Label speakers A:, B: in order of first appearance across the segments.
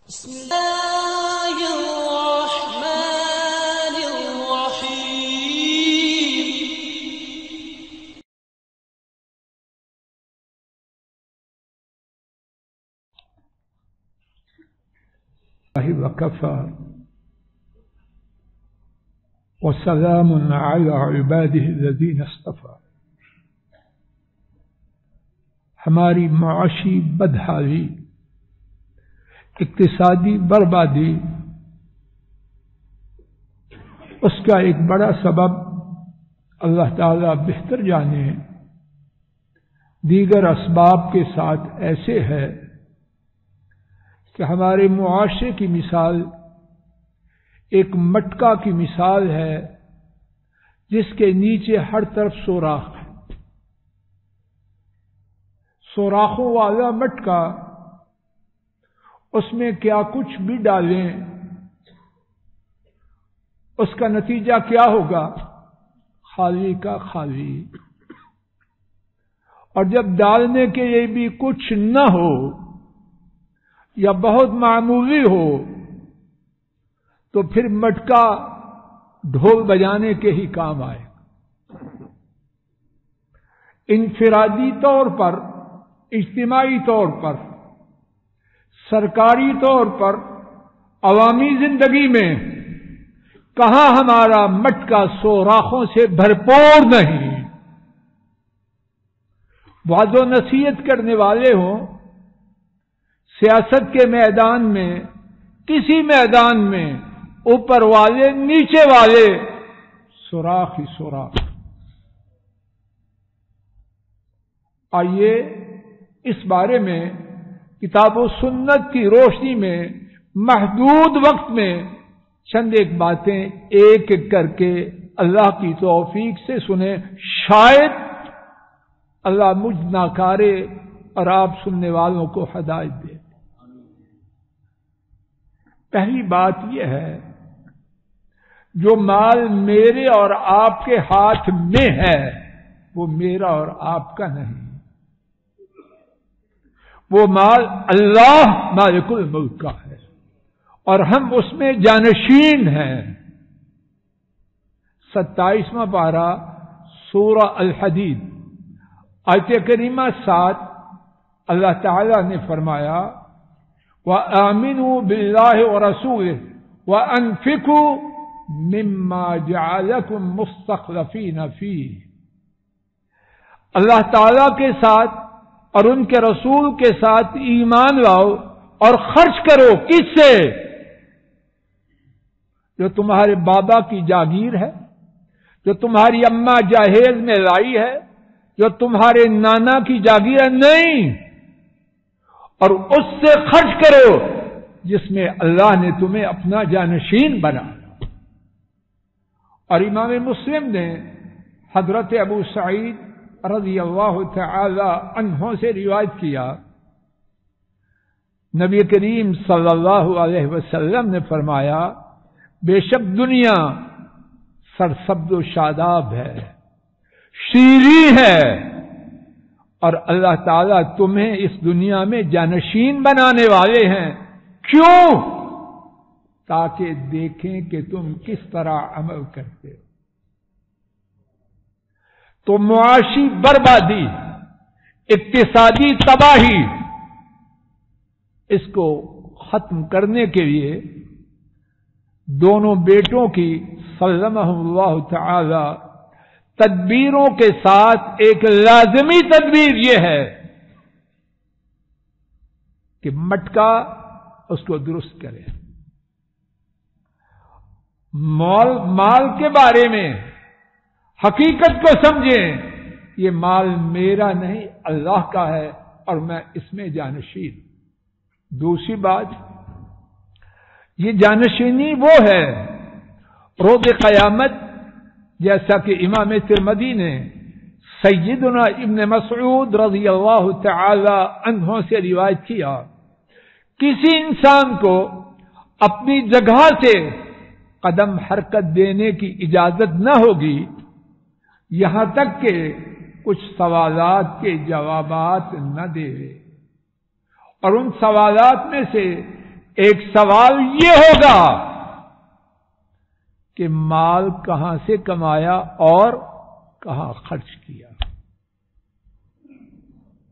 A: بسم الله الرحمن الرحيم.
B: وكفى وسلام على عباده الذين اصطفى. ہماری معاشی بدحالی، اقتصادی بربادی، اس کا ایک بڑا سبب اللہ تعالی بہتر جانے دیگر اسباب کے ساتھ ایسے ہے کہ ہمارے معاشرے کی مثال ایک مٹکا کی مثال ہے جس کے نیچے ہر طرف سوراخ ہے. سوراخوں والا مٹکا، اس میں کیا کچھ بھی ڈالیں اس کا نتیجہ کیا ہوگا؟ خالی کا خالی. اور جب ڈالنے کے لیے بھی کچھ نہ ہو یا بہت معمولی ہو تو پھر مٹکا ڈھول بجانے کے ہی کام آئے. انفرادی طور پر، اجتماعی طور پر، سرکاری طور پر، عوامی زندگی میں کہاں ہمارا مٹکا سوراخوں سے بھرپور نہیں. وعظ و نصیحت کرنے والے ہوں، سیاست کے میدان میں، کسی میدان میں، اوپر والے نیچے والے، سوراخ ہی سوراخ. آئیے اس بارے میں کتاب و سنت کی روشنی میں محدود وقت میں چند ایک باتیں ایک ایک کر کے اللہ کی توفیق سے سنیں. شاید اللہ مجھ ناکارے اور آپ سننے والوں کو ہدایت دے. پہلی بات یہ ہے، جو مال میرے اور آپ کے ہاتھ میں ہے وہ میرا اور آپ کا نہیں. وہ مال اللہ مالک الملک کا ہے اور ہم اس میں جانشین ہیں. 27واں پارہ سورہ الحدید آیت کریمہ 7، اللہ تعالی نے فرمایا وَآمِنُوا بِاللَّهِ وَرَسُولِهِ وَأَنفِقُوا مِمَّا جَعَلَكُمْ مُسْتَخْلَفِينَ فِيهِ. اللہ تعالی کے ساتھ اور ان کے رسول کے ساتھ ایمان لاؤ اور خرچ کرو. کس سے؟ جو تمہارے بابا کی جاگیر ہے، جو تمہاری اماں جہیز میں لائی ہے، جو تمہارے نانا کی جاگیر ہے، نہیں. اور اس سے خرچ کرو جس میں اللہ نے تمہیں اپنا جانشین بنایا. اور امام مسلم نے حضرت ابو سعید رضی اللہ تعالی عنہ سے روایت کیا، نبی کریم صلی اللہ علیہ وسلم نے فرمایا بے شک دنیا سرسبز و شاداب ہے، شیریں ہے، اور اللہ تعالیٰ تمہیں اس دنیا میں جانشین بنانے والے ہیں. کیوں؟ تاکہ دیکھیں کہ تم کس طرح عمل کرتے ہو. تو معاشی بربادی، اقتصادی تباہی، اس کو ختم کرنے کے لیے دونوں بیٹوں کی سلمہم اللہ تعالی تدبیروں کے ساتھ ایک لازمی تدبیر یہ ہے کہ مٹکا اس کو درست کرے. مال کے بارے میں حقیقت کو سمجھیں، یہ مال میرا نہیں اللہ کا ہے اور میں اس میں جانشین. دوسری بات، یہ جانشینی وہ ہے روز قیامت، جیسا کہ امام ترمذی نے سیدنا ابن مسعود رضی اللہ تعالی عنہ سے روایت کیا، کسی انسان کو اپنی جگہ سے قدم حرکت دینے کی اجازت نہ ہوگی یہاں تک کہ کچھ سوالات کے جوابات نہ دے. اور ان سوالات میں سے ایک سوال یہ ہوگا کہ مال کہاں سے کمایا اور کہاں خرچ کیا.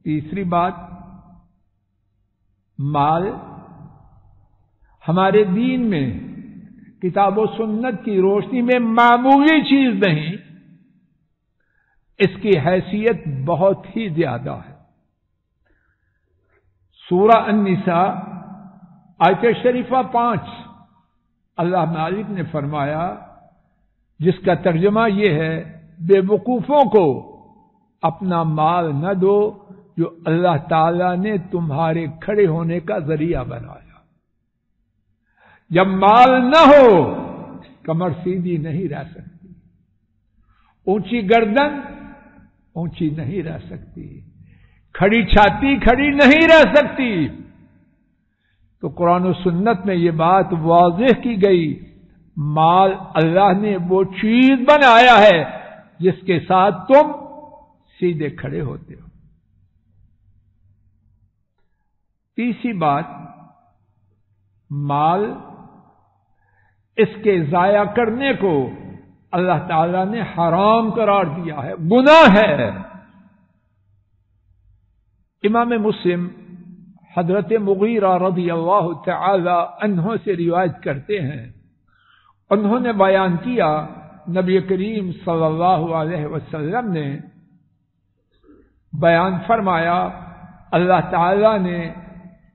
B: تیسری بات، مال ہمارے دین میں کتاب و سنت کی روشنی میں معمولی چیز نہیں، اس کی حیثیت بہت ہی زیادہ ہے. سورہ النساء آیت شریفہ 5 اللہ مالک نے فرمایا، جس کا ترجمہ یہ ہے، بے وقوفوں کو اپنا مال نہ دو جو اللہ تعالی نے تمہارے کھڑے ہونے کا ذریعہ بنایا. جب مال نہ ہو کمر سیدھی نہیں رہ سکتی، اونچی گردن اونچی نہیں رہ سکتی، کھڑی چھاتی کھڑی نہیں رہ سکتی. تو قرآن و سنت میں یہ بات واضح کی گئی، مال اللہ نے وہ چیز بنایا ہے جس کے ساتھ تم سیدھے کھڑے ہوتے ہو. تیسری بات، مال اس کے ضائع کرنے کو اللہ تعالی نے حرام قرار دیا ہے، گناہ ہے. امام مسلم حضرت مغیرہ رضی اللہ تعالی عنہ سے روایت کرتے ہیں، انہوں نے بیان کیا نبی کریم صلی اللہ علیہ وسلم نے بیان فرمایا، اللہ تعالی نے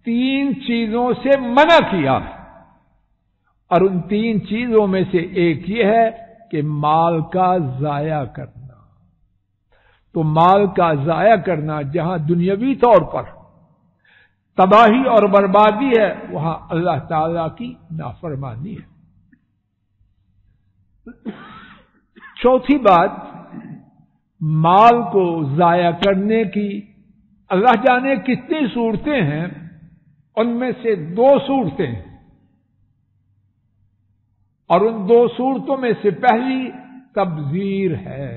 B: 3 چیزوں سے منع کیا، اور ان 3 چیزوں میں سے ایک یہ ہے کہ مال کا ضائع کرنا. تو مال کا ضائع کرنا جہاں دنیاوی طور پر تباہی اور بربادی ہے، وہاں اللہ تعالی کی نافرمانی ہے. چوتھی بات، مال کو ضائع کرنے کی اللہ جانے کتنی صورتیں ہیں، ان میں سے 2 صورتیں، اور ان 2 صورتوں میں سے پہلی تبذیر ہے.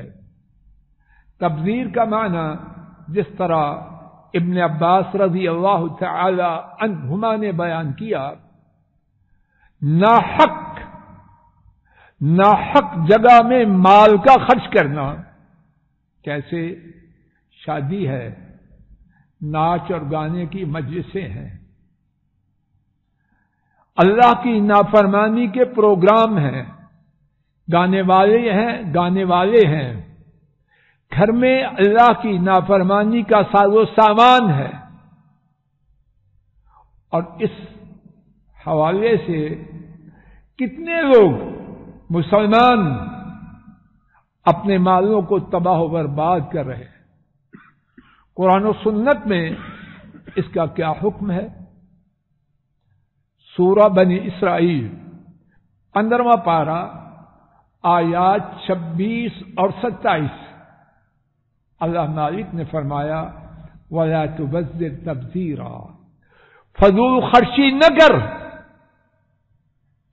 B: تبذیر کا معنی جس طرح ابن عباس رضی اللہ تعالی عنہما نے بیان کیا، ناحق جگہ میں مال کا خرچ کرنا. کیسے؟ شادی ہے، ناچ اور گانے کی مجلسیں ہیں، اللہ کی نافرمانی کے پروگرام ہیں، گانے والے ہیں، گھر میں اللہ کی نافرمانی کا ساز و سامان ہے. اور اس حوالے سے کتنے لوگ مسلمان اپنے مالوں کو تباہ و برباد کر رہے ہیں. قرآن و سنت میں اس کا کیا حکم ہے؟ سورہ بنی اسرائیل 15واں پارہ آیات 26 اور 27 اللہ مالک نے فرمایا، وَلَا تُبَذِّرْ تَبْذِيرًا، فضول خرچی نہ کر،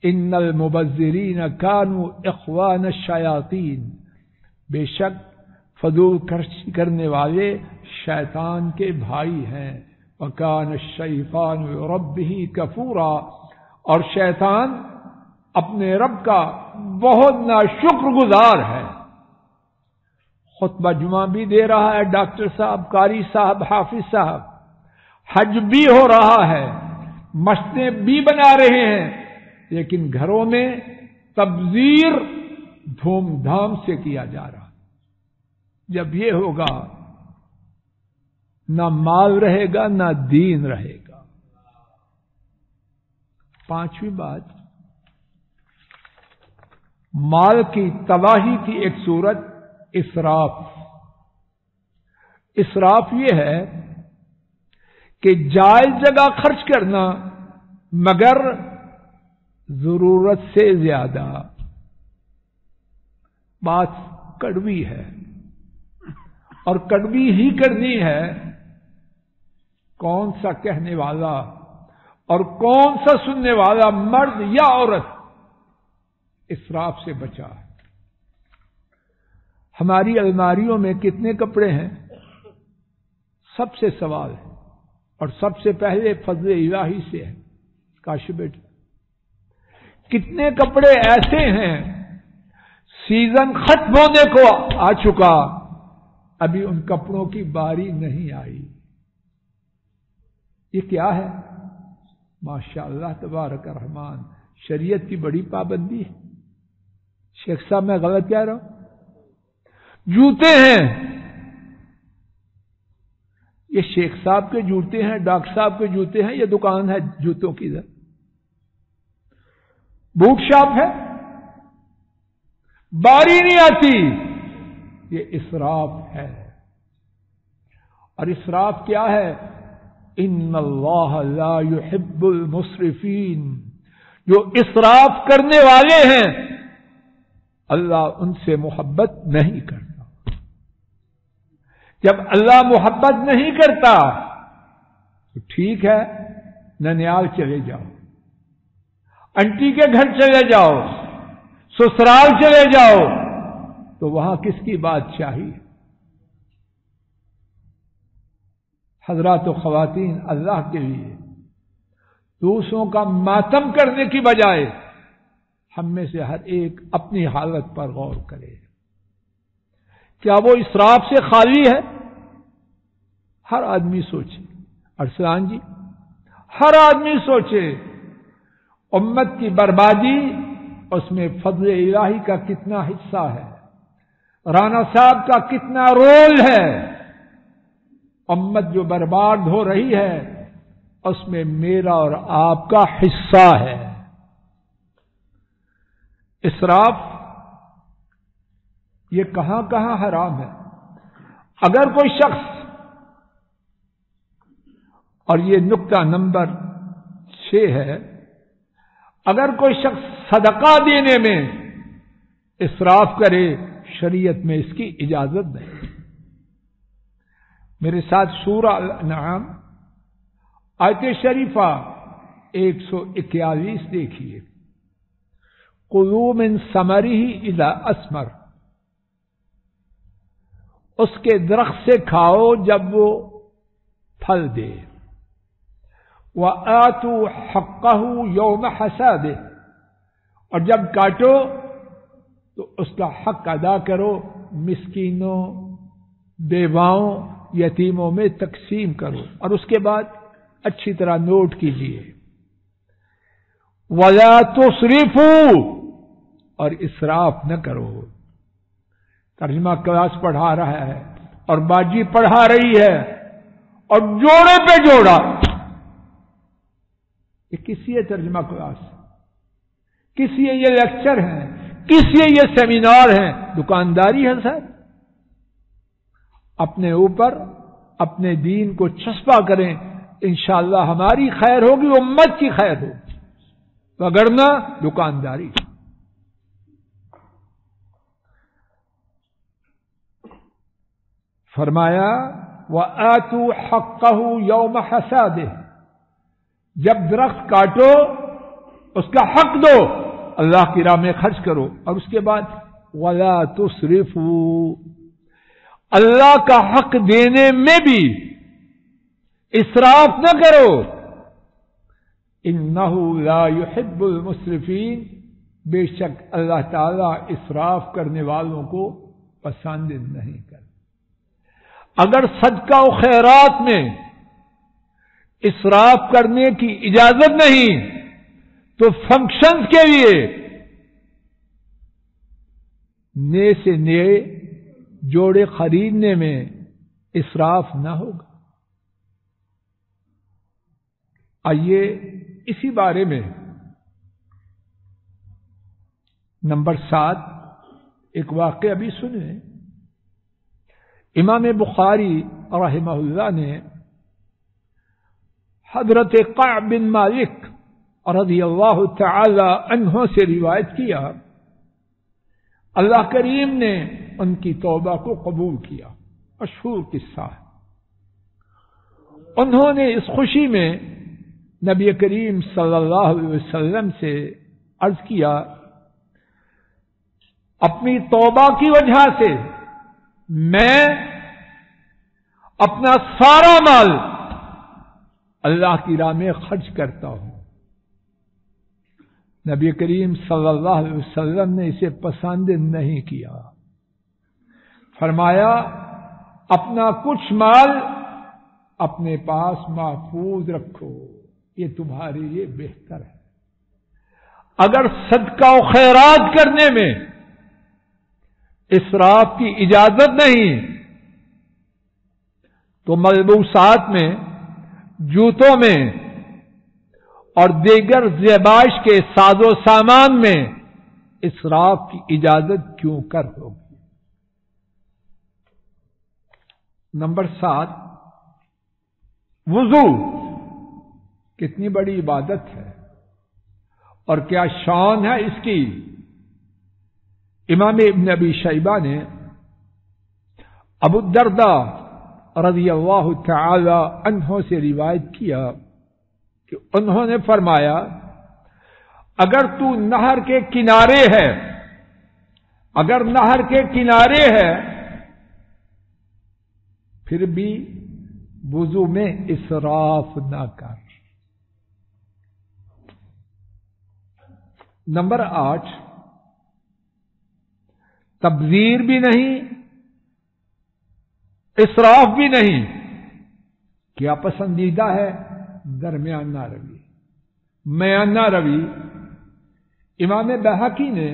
B: ان المبذرین کانوا اخوان الشیاطین، بے شک فضول خرچی کرنے والے شیطان کے بھائی ہیں. وَكَانَ الشَّيْطَانُ لِرَبِّهِ كَفُورًا، اور شیطان اپنے رب کا بہت ناشکر گزار ہے. خطبہ جمعہ بھی دے رہا ہے ڈاکٹر صاحب، قاری صاحب، حافظ صاحب، حج بھی ہو رہا ہے، مسجدیں بھی بنا رہے ہیں، لیکن گھروں میں تبذیر دھوم دھام سے کیا جا رہا. جب یہ ہوگا نہ مال رہے گا نہ دین رہے گا. 5ویں بات، مال کی تباہی کی ایک صورت اسراف. اسراف یہ ہے کہ جائز جگہ خرچ کرنا مگر ضرورت سے زیادہ. بات کڑوی ہے اور کڑوی ہی کرنی ہے. کون سا کہنے والا اور کون سا سننے والا، مرد یا عورت، اسراف سے بچا ہے. ہماری الماریوں میں کتنے کپڑے ہیں؟ سب سے سوال ہے، اور سب سے پہلے فضل الہی سے ہے. کاش بیٹا، کتنے کپڑے ایسے ہیں سیزن ختم ہونے کو آ چکا، ابھی ان کپڑوں کی باری نہیں آئی. یہ کیا ہے؟ ماشاء اللہ تبارک الرحمن، شریعت کی بڑی پابندی ہے. شیخ صاحب میں غلط کہہ رہا ہوں؟ جوتے ہیں، یہ شیخ صاحب کے جوتے ہیں، ڈاکٹر صاحب کے جوتے ہیں، یہ دکان ہے جوتوں کی، بوٹ شاپ ہے، باری نہیں آتی. یہ اسراف ہے. اور اسراف کیا ہے؟ ان اللہ لا يحب المسرفین، جو اسراف کرنے والے ہیں اللہ ان سے محبت نہیں کرتا. جب اللہ محبت نہیں کرتا تو ٹھیک ہے، ننیال چلے جاؤ، انٹی کے گھر چلے جاؤ، سسرال چلے جاؤ، تو وہاں کس کی بادشاہی؟ حضرات و خواتین، اللہ کے لیے دوسروں کا ماتم کرنے کی بجائے ہم میں سے ہر ایک اپنی حالت پر غور کرے. کیا وہ اسراف سے خالی ہے؟ ہر آدمی سوچے. ارسلان جی، ہر آدمی سوچے امت کی بربادی، اس میں فضل الہی کا کتنا حصہ ہے، رانا صاحب کا کتنا رول ہے. امت جو برباد ہو رہی ہے اس میں میرا اور آپ کا حصہ ہے. اسراف یہ کہاں کہاں حرام ہے. اگر کوئی شخص، اور یہ نقطہ نمبر 6 ہے، اگر کوئی شخص صدقہ دینے میں اسراف کرے، شریعت میں اس کی اجازت نہیں. میرے ساتھ سورہ الانعام آیت شریفہ 141 دیکھیے. کلوا من ثمرہ اذا اثمر، اس کے درخت سے کھاؤ جب وہ پھل دے. وآتوا حقہ یوم حصادہ، اور جب کاٹو تو اس کا حق ادا کرو، مسکینوں، بیواؤں، یتیموں میں تقسیم کرو، اور اس کے بعد اچھی طرح نوٹ کیجیے وَلَا تُسْرِفُوا، اور اسراف نہ کرو. ترجمہ کلاس پڑھا رہا ہے اور باجی پڑھا رہی ہے اور جوڑے پہ جوڑا. یہ کس لیے ترجمہ کلاس؟ کس لیے یہ لیکچر ہیں؟ کس لیے یہ سیمینار ہیں؟ دکانداری ہے سر. اپنے اوپر اپنے دین کو چسپا کریں، انشاءاللہ ہماری خیر ہوگی، امت کی خیر ہوگی، وگرنہ دکانداری. فرمایا وآتوا حقہ یوم حصادہ، جب درخت کاٹو اس کا حق دو، اللہ کی راہ میں خرچ کرو، اور اس کے بعد ولا تسرفوا، اللہ کا حق دینے میں بھی اسراف نہ کرو. انہ لا يحب المسرفین، بے شک اللہ تعالی اسراف کرنے والوں کو پسند نہیں کرتا. اگر صدقہ و خیرات میں اسراف کرنے کی اجازت نہیں تو فنکشنز کے لیے نئے سے نئے جوڑے خریدنے میں اسراف نہ ہوگا. آئیے اسی بارے میں نمبر 7 ایک واقعہ بھی سنیں. امام بخاری رحمہ اللہ نے حضرت کعب بن مالک رضی اللہ تعالی عنہ سے روایت کیا، اللہ کریم نے ان کی توبہ کو قبول کیا. مشہور قصہ ہے. انہوں نے اس خوشی میں نبی کریم صلی اللہ علیہ وسلم سے عرض کیا، اپنی توبہ کی وجہ سے میں اپنا سارا مال اللہ کی راہ میں خرچ کرتا ہوں. نبی کریم صلی اللہ علیہ وسلم نے اسے پسند نہیں کیا. فرمایا اپنا کچھ مال اپنے پاس محفوظ رکھو، یہ تمہارے لیے بہتر ہے. اگر صدقہ و خیرات کرنے میں اسراف کی اجازت نہیں تو ملبوسات میں، جوتوں میں اور دیگر زیبائش کے ساز و سامان میں اسراف کی اجازت کیوں کر ہوگی؟ نمبر 7، وضو کتنی بڑی عبادت ہے اور کیا شان ہے اس کی. امام ابن ابی شیبہ نے ابو الدرداء رضی اللہ تعالی عنہ سے روایت کیا کہ انہوں نے فرمایا اگر تو نہر کے کنارے ہے، اگر نہر کے کنارے ہے پھر بھی وضو میں اسراف نہ کر. نمبر 8، تبذیر بھی نہیں، اسراف بھی نہیں. کیا پسندیدہ ہے؟ درمیانہ روی، میانہ روی. امام بہقی نے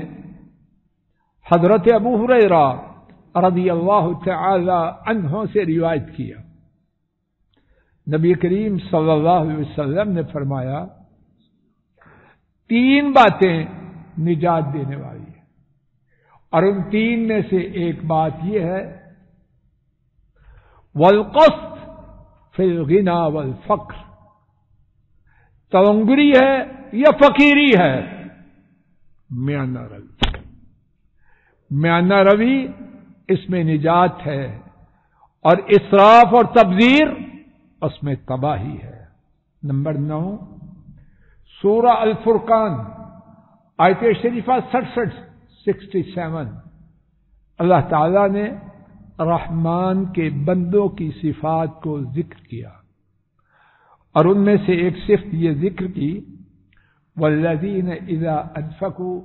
B: حضرت ابو ہریرہ رضی اللہ تعالی عنہ سے روایت کیا، نبی کریم صلی اللہ علیہ وسلم نے فرمایا 3 باتیں نجات دینے والی ہیں، اور ان 3 میں سے ایک بات یہ ہے والقسط فی الغنا والفقر. تونگری ہے یا فقیری ہے؟ میانہ روی. میانہ روی اس میں نجات ہے، اور اسراف اور تبذیر اس میں تباہی ہے. نمبر 9، سورہ الفرقان آیت شریفہ 67 اللہ تعالی نے رحمان کے بندوں کی صفات کو ذکر کیا، اور ان میں سے ایک صفت یہ ذکر کی والذین اذا انفقوا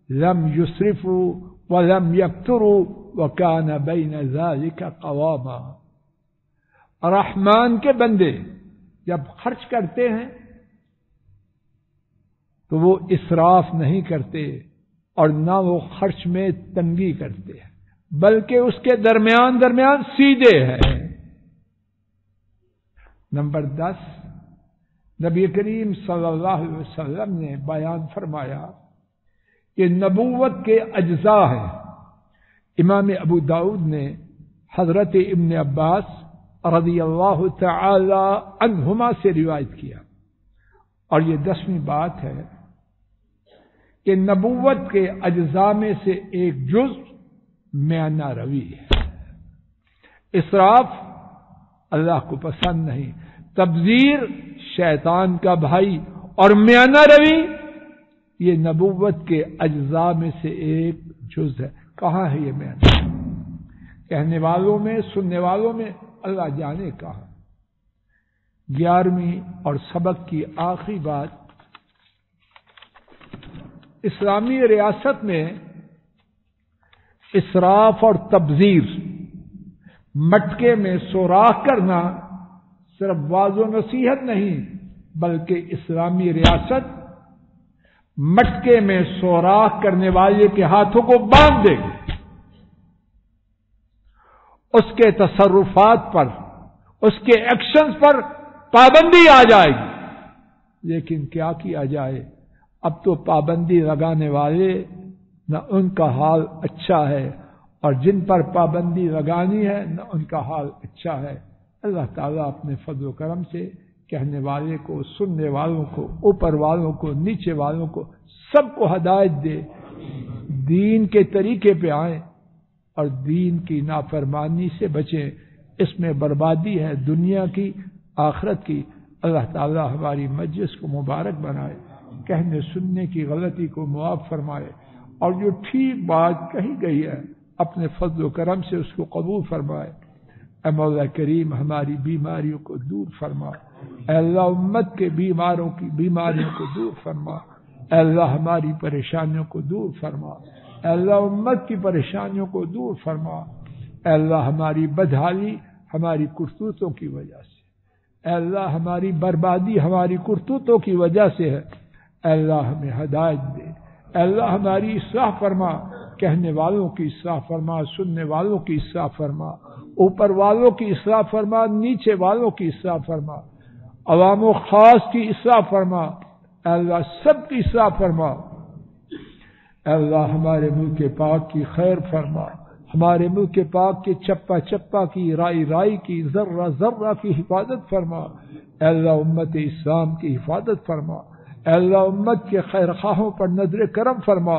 B: لم یسرفوا ولم یقتروا وکان بین ذلک قواما. رحمان کے بندے جب خرچ کرتے ہیں تو وہ اسراف نہیں کرتے اور نہ وہ خرچ میں تنگی کرتے ہیں، بلکہ اس کے درمیان سیدھے ہیں. نمبر 10، نبی کریم صلی اللہ علیہ وسلم نے بیان فرمایا کہ نبوت کے اجزاء ہیں. امام ابو داؤد نے حضرت ابن عباس رضی اللہ تعالی عنہما سے روایت کیا، اور یہ 10ویں بات ہے کہ نبوت کے اجزاء میں سے ایک جز میانہ روی ہے. اسراف اللہ کو پسند نہیں، تبذیر شیطان کا بھائی، اور میانہ روی یہ نبوت کے اجزاء میں سے ایک جز ہے. کہاں ہے یہ میانہ؟ کہنے والوں میں، سننے والوں میں اللہ جانے کہاں. 11ویں اور سبق کی آخری بات، اسلامی ریاست میں اسراف اور تبذیر، مٹکے میں سوراخ کرنا صرف واض و نصیحت نہیں، بلکہ اسلامی ریاست مٹکے میں سوراخ کرنے والے کے ہاتھوں کو باندھ دے گی. اس کے تصرفات پر، اس کے ایکشنز پر پابندی آ جائے گی. لیکن کیا کیا جائے؟ اب تو پابندی لگانے والے نہ ان کا حال اچھا ہے، اور جن پر پابندی لگانی ہے نہ ان کا حال اچھا ہے. اللہ تعالیٰ اپنے فضل و کرم سے کہنے والے کو، سننے والوں کو، اوپر والوں کو، نیچے والوں کو، سب کو ہدایت دے، دین کے طریقے پہ آئیں اور دین کی نافرمانی سے بچیں. اس میں بربادی ہے دنیا کی، آخرت کی. اللہ تعالیٰ ہماری مجلس کو مبارک بنائے، کہنے سننے کی غلطی کو معاف فرمائے، اور جو ٹھیک بات کہی گئی ہے اپنے فضل و کرم سے اس کو قبول فرمائے. اے مولا کریم ہماری بیماریوں کو دور فرما. اے اللہ امت کے بیماروں کی بیماریوں کو دور فرما. اے اللہ ہماری پریشانیوں کو دور فرما، اے اللہ امت کی پریشانیوں کو دور فرما، اے اللہ ہماری بدحالی ہماری کرتوتوں کی وجہ سے، اے اللہ ہماری بربادی ہماری کرتوتوں کی وجہ سے ہے، اے اللہ ہمیں ہدایت دے، اے اللہ ہماری اصلاح فرما، کہنے والوں کی اصلاح فرما، سننے والوں کی اصلاح فرما، اوپر والوں کی اصلاح فرما، نیچے والوں کی اصلاح فرما، عوام و خاص کی اصلاح فرما، اے اللہ سب کی اصلاح فرما، اے اللہ ہمارے ملک پاک کی خیر فرما، ہمارے ملک پاک کے چپا چپا کی، رائی رائی کی، ذرہ ذرہ کی حفاظت فرما، اے اللہ امت اسلام کی حفاظت فرما، اے اللہ امت کے خیر خواہوں پر نظر کرم فرما،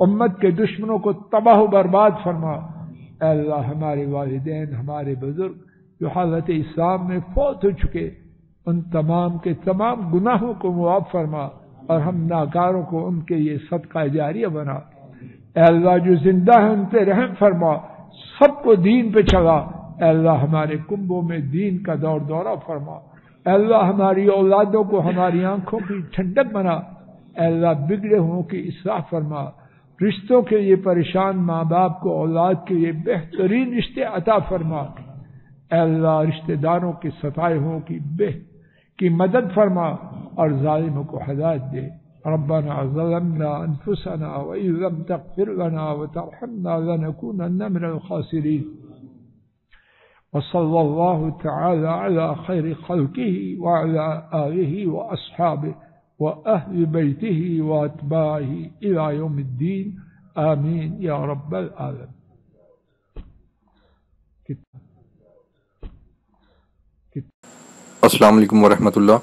B: امت کے دشمنوں کو تباہ و برباد فرما، اے اللہ ہمارے والدین ہمارے بزرگ جو حالت اسلام میں فوت ہو چکے ان تمام کے تمام گناہوں کو معاف فرما، اور ہم ناکاروں کو ان کے یہ صدقہ جاریہ بنا، اے اللہ جو زندہ ہیں ان پہ رحم فرما، سب کو دین پہ چلا، اے اللہ ہمارے کنبوں میں دین کا دور دورہ فرما، اے اللہ ہماری اولادوں کو ہماری آنکھوں کی ٹھنڈک بنا، اے اللہ بگڑے ہوں کی اصلاح فرما، رشتوں کے یہ پریشان ماں باپ کو اولاد کے یہ بہترین رشتے عطا فرما، اے اللہ رشتہ داروں کے ستائے ہوں کی مدد فرما اور ظالموں کو ہدایت دے۔ ربنا ظلمنا انفسنا وإن لم تغفر لنا وترحمنا لنكونن من الخاسرين وصلى الله تعالى على خير خلقه وعلى آله وأصحابه وأهل بيته وأتباعه إلى يوم الدين آمين يا رب العالمين۔
C: السلام علیکم ورحمۃ اللہ۔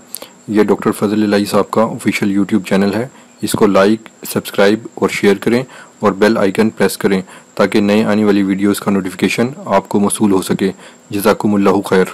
C: یہ ڈاکٹر فضل الہی صاحب کا آفیشیل یوٹیوب چینل ہے، اس کو لائک، سبسکرائب اور شیئر کریں اور بیل آئیکن پریس کریں تاکہ نئے آنے والی ویڈیوز کا نوٹیفیکیشن آپ کو موصول ہو سکے۔ جزاکم اللہ خیر۔